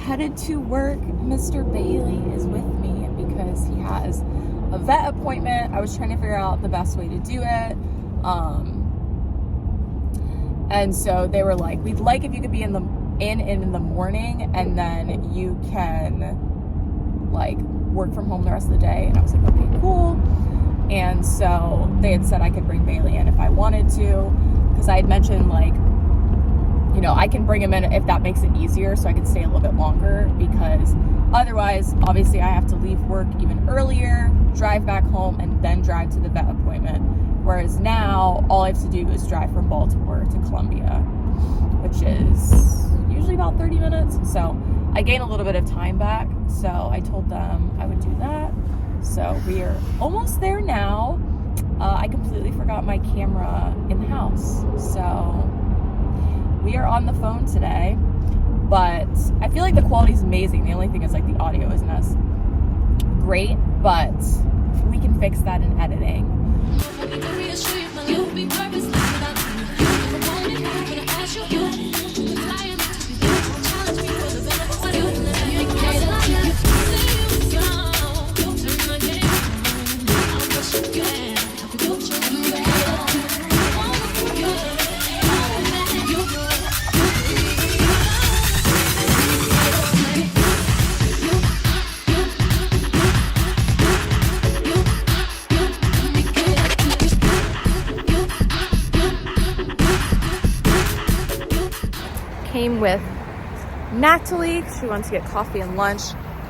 headed to work. Mr. Bailey is with me because he has a vet appointment. I was trying to figure out the best way to do it. And so they were like, we'd like if you could be in the morning, and then you can like work from home the rest of the day. And I was like, okay, cool. And so they had said I could bring Bailey in if I wanted to, because I had mentioned like, you know, I can bring him in if that makes it easier so I can stay a little bit longer, because otherwise, obviously, I have to leave work even earlier, drive back home, and then drive to the vet appointment. Whereas now, all I have to do is drive from Baltimore to Columbia, which is usually about 30 minutes. So I gain a little bit of time back. So I told them I would do that. So we are almost there now. I completely forgot my camera in the house. So we are on the phone today, but I feel like the quality is amazing. The only thing is like the audio isn't as great, but we can fix that in editing. Came with Natalie. She wants to get coffee and lunch.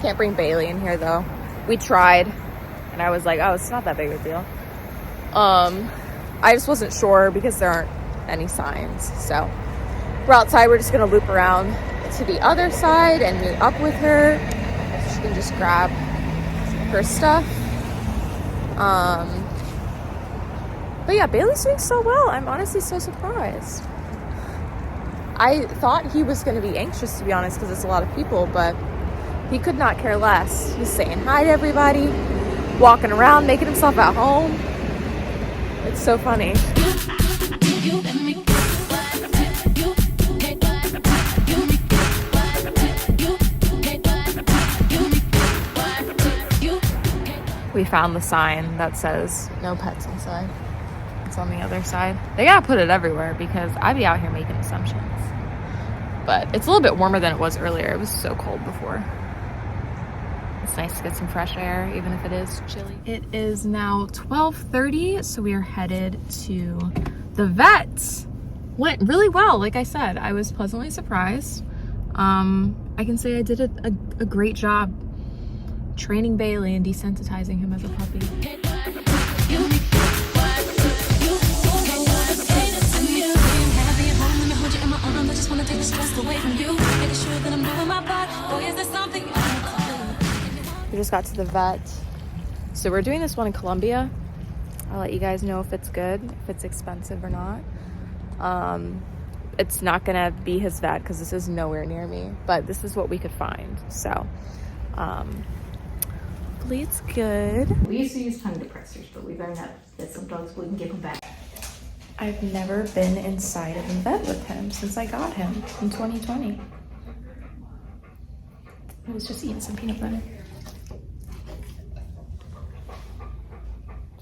Can't bring Bailey in here though. We tried and I was like, oh, it's not that big of a deal. I just wasn't sure because there aren't any signs. So we're outside. We're just gonna loop around to the other side and meet up with her so she can just grab her stuff. But yeah, Bailey's doing so well. I'm honestly so surprised. I thought he was going to be anxious, to be honest, because it's a lot of people, but he could not care less. He's saying hi to everybody, walking around, making himself at home. It's so funny. We found the sign that says no pets inside. It's on the other side. They gotta put it everywhere because I'd be out here making assumptions. But it's a little bit warmer than it was earlier. It was so cold before. It's nice to get some fresh air, even if it is chilly. It is now 12:30, so we are headed to the vet. Went really well, like I said. I was pleasantly surprised. I can say I did a great job training Bailey and desensitizing him as a puppy. We just got to the vet. So we're doing this one in Columbia. I'll let you guys know if it's good, if it's expensive or not. It's not gonna be his vet because this is nowhere near me, but this is what we could find. So hopefully it's good. We used to use tongue depressors, but we learned that some dogs wouldn't give them back. I've never been inside of a vet with him since I got him in 2020. I was just eating some peanut butter.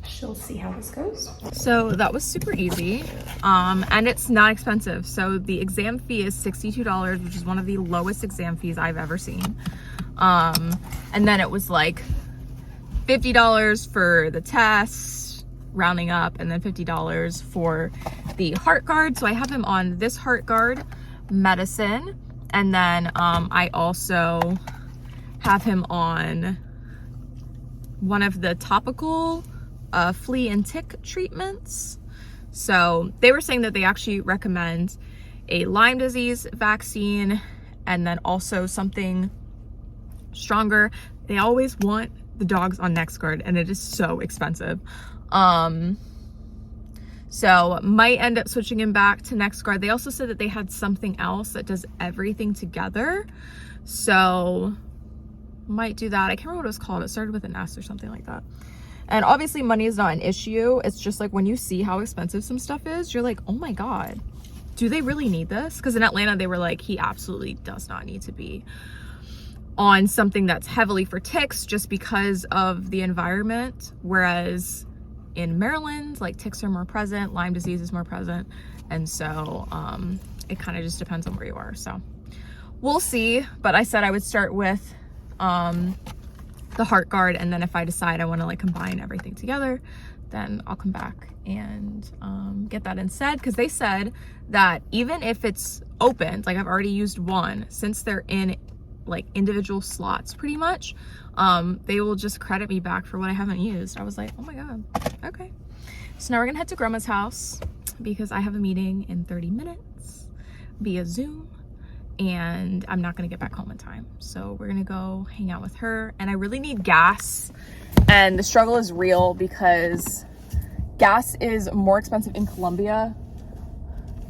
She'll see how this goes. So that was super easy, and it's not expensive. So the exam fee is $62, which is one of the lowest exam fees I've ever seen. And then it was like $50 for the test, rounding up, and then $50 for the heart guard. So I have him on this heart guard medicine, and then I also have him on one of the topical flea and tick treatments. So they were saying that they actually recommend a Lyme disease vaccine and then also something stronger. They always want the dogs on NexGard and it is so expensive. So might end up switching him back to NexGard. They also said that they had something else that does everything together. So might do that. I can't remember what it was called. It started with an S or something like that. And obviously money is not an issue. It's just like when you see how expensive some stuff is, you're like, oh my God, do they really need this? Because in Atlanta, they were like, he absolutely does not need to be on something that's heavily for ticks just because of the environment, whereas in Maryland, like, ticks are more present, Lyme disease is more present, and so it kind of just depends on where you are. So we'll see, but I said I would start with the heart guard, and then if I decide I want to like combine everything together, then I'll come back and get that instead, because they said that even if it's opened, like I've already used one, since they're in like individual slots pretty much, they will just credit me back for what I haven't used. I was like, oh my god, okay. So now we're gonna head to Grandma's house because I have a meeting in 30 minutes via Zoom, and I'm not gonna get back home in time. So we're gonna go hang out with her, and I really need gas, and the struggle is real because gas is more expensive in Colombia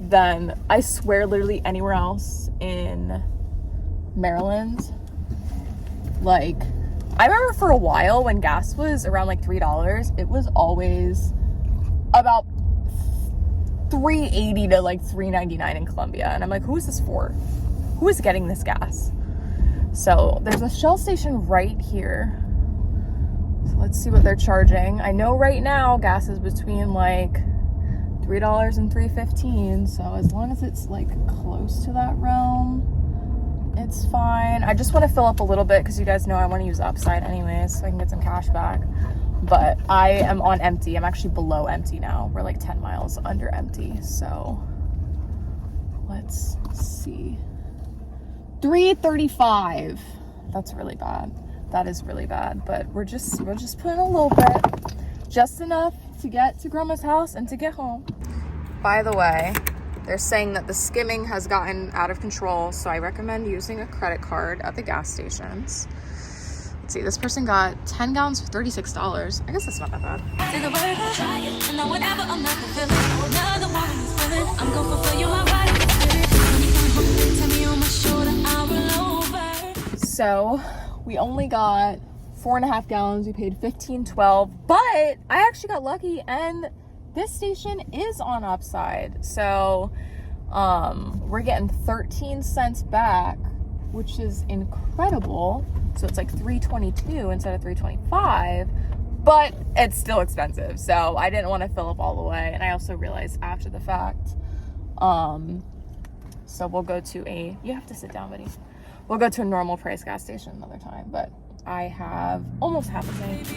than, I swear, literally anywhere else in Maryland. Like, I remember for a while when gas was around like $3, it was always about $3.80 to like $3.99 in Colombia, and I'm like, who is this for? Who is getting this gas? So there's a Shell station right here. So let's see what they're charging. I know right now gas is between like $3 and $3.15, so as long as it's like close to that realm, it's fine. I just want to fill up a little bit because you guys know I want to use Upside anyways, so I can get some cash back. But I am on empty. I'm actually below empty now. We're like 10 miles under empty. So let's see. $3.35. That's really bad. That is really bad. But we're just putting a little bit, just enough to get to Grandma's house and to get home. By the way, they're saying that the skimming has gotten out of control, so I recommend using a credit card at the gas stations. Let's see, this person got 10 gallons for $36. I guess that's not that bad. So we only got 4.5 gallons. We paid $15.12, but I actually got lucky, and this station is on Upside, so we're getting 13 cents back, which is incredible. So it's like $3.22 instead of $3.25, but it's still expensive, so I didn't want to fill up all the way. And I also realized after the fact, so we'll go to a, you have to sit down, buddy. We'll go to a normal price gas station another time, but I have almost half a tank.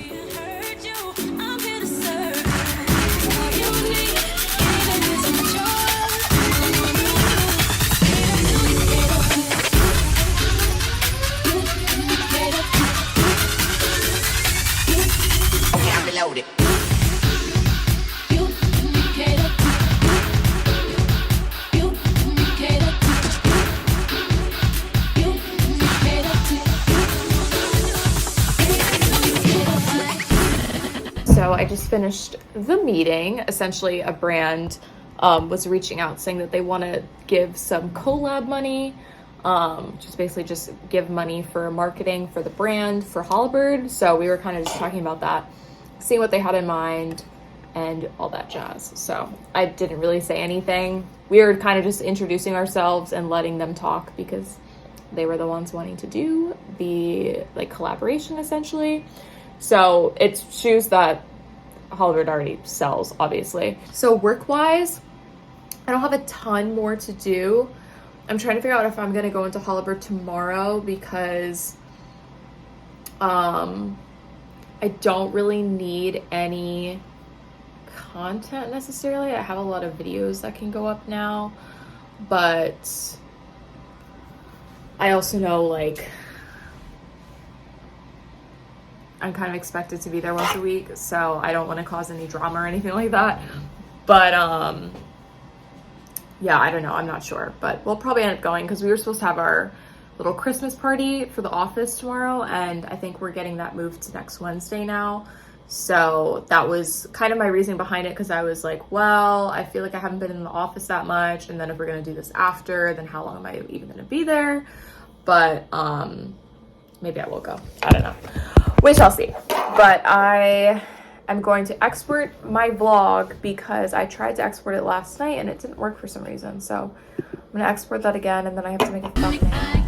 So I just finished the meeting. Essentially, a brand was reaching out saying that they want to give some collab money, just give money for marketing for the brand for Halberd. So we were kind of just talking about that, seeing what they had in mind and all that jazz. So I didn't really say anything. We were kind of just introducing ourselves and letting them talk because they were the ones wanting to do the like collaboration essentially. So it's shoes that Halberd already sells, obviously. So work-wise, I don't have a ton more to do. I'm trying to figure out if I'm gonna go into Halberd tomorrow because I don't really need any content necessarily. I have a lot of videos that can go up now, but I also know like I'm kind of expected to be there once a week, so I don't want to cause any drama or anything like that. But yeah, I don't know, I'm not sure, but we'll probably end up going because we were supposed to have our little Christmas party for the office tomorrow, and I think we're getting that moved to next Wednesday now. So that was kind of my reasoning behind it, because I was like, well, I feel like I haven't been in the office that much, and then if we're gonna do this after, then how long am I even gonna be there? But maybe I will go, I don't know, we shall see. But I am going to export my vlog because I tried to export it last night and it didn't work for some reason, so I'm gonna export that again, and then I have to make a thumbnail.